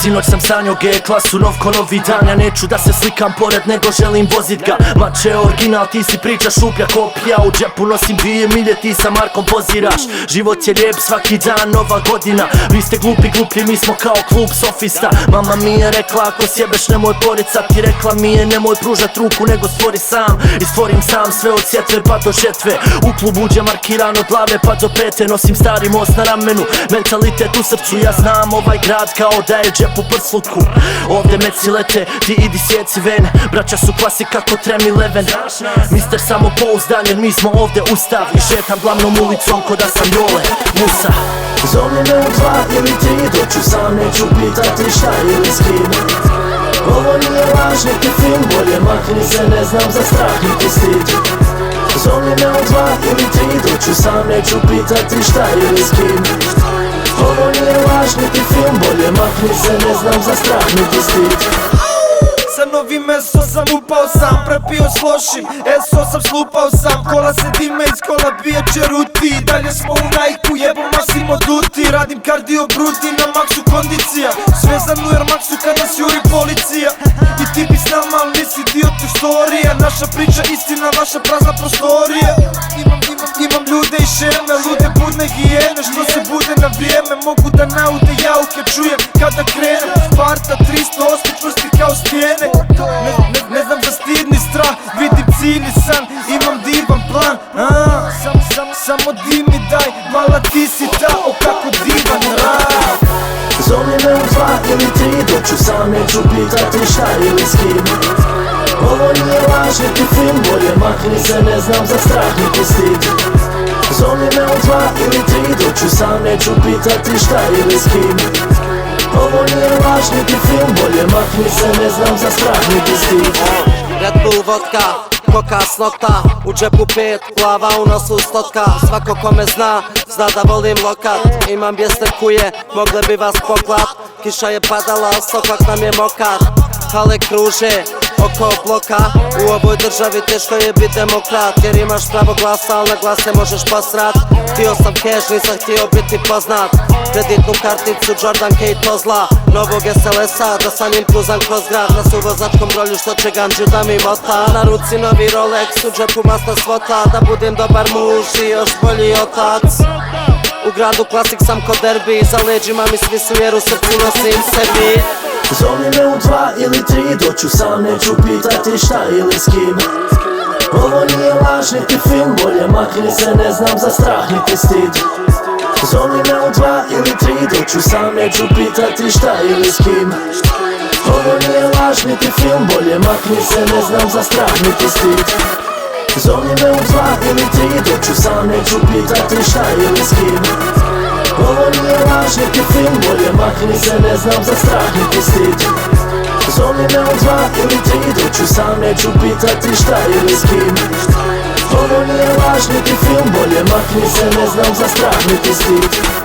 Sinoć sam sanjao G-klasu, novko novi dan. Ja neću da se slikam pored, nego želim vozit ga. Mače original, ti si priča šuplja kopija. U džepu nosim 2 milje, ti sa Markom poziraš. Život je lijep, svaki dan nova godina. Vi ste glupi, gluplji, mi smo kao klub sofista. Mama mi je rekla, ako sjebeš nemoj poricati. Rekla mi je nemoj pružat ruku, nego stvori sam. I stvorim sam sve od sjetve pa do žetve. U klub uđe markiran od glave pa do pete. Nosim stari most na ramenu, mentalitet u srcu. Ja znam ovaj grad kao da je džep u prsluku. Ovdje meci lete, ti idi sjeci ven. Braća su klasi kako Trem 11. Mister samopouzdan jer mi smo ovdje ustav. I šetam glavnom ulicom ko da sam Jole Musa. Zovni me u 2 ili 3, doću sam, neću pitati šta ili s kim. Ovo nije laž, niti film, bolje makni se, ne znam za strah niti stid. Zovni me u 2 ili 3, doću sam, neću pitati šta ili s kim. Ovo nije laž, niti film, bolje makni se, ne znam za strah niti stid. Sa novim SO sam upao sam, prepio s lošim SO sam slupao sam, kola se dime, iz kola bije čeruti. Dalje smo u Nike-u, jebo Massimo Dutti. Radim kardio brudi, na maksu kondicija. Svezan u Air Maxu kad nas juri policija. I ti bi s nama, al nisi dio tu storija. Naša priča istina, vaša prazna prostorija. Imam ljude i šeme, lude budne hijene. Što se bude na vrijeme, mogu da naude jauke čujem kada krenem. Sparta 308, čvrsti kao stijene. Ne znam za stid ni strah, vidim cilj i san, imam divan plan. Samo di mi daj, mala ti si ta, o kako divan rad. Zovni me u 2 ili 3, doću sam, neću pitati šta ili s kim. Ovo nije laž, niti film, bolje makni se, ne znam za strah niti stid. Zovni me u 2 ili 3, doću sam, neću pitati šta ili s kim. Ovo nije laž, niti film, bolje makni se, ne znam za strah niti stid. Red Bull vodka, koka snota, u džepu 5, glava u nosu 100. Svako ko me zna, zna da volim lokat. Imam bijesne kuje, mogle bi vas poklat. Kiša je padala, sokak nam je mokat. Hale kruže oko bloka, u ovoj državi teško je bit demokrat. Jer imaš pravo glasa, al na glas se možeš posrat. Htio sam cash, nisam htio biti poznat. Kreditnu karticu Jordanke i to zla, novog SLS-a, da sa njim kruzam kroz grad. Na suvozačkom rolju što će ganđu da mi mota. Na ruci novi Rolex, u džepu masna svota. Da budem dobar muž i još bolji otac. U gradu klasik sam ko derbi, za leđima mi svi su jer u srcu nosim sebi. Zovni me u 2 ili 3, doću sam, neću pitati šta ili s kim. Ovo nije laž, niti film, bolje makni se, ne znam za strah niti stid. Zovni me u 2 ili 3, doću sam, neću pitati šta ili s kim. Ovo nije laž, niti film, bolje makni se, ne znam za strah niti stid. Zovni me u 2 ili 3, doću sam, neću pitati šta ili s kim. Ovo nije laž, niti film, bolje makni se, ne znam za strah niti stid. Zovni me u 2 ili 3, doću sam, neću pitati šta ili s kim. Ovo nije laž, niti film, bolje makni se, ne znam za strah niti stid.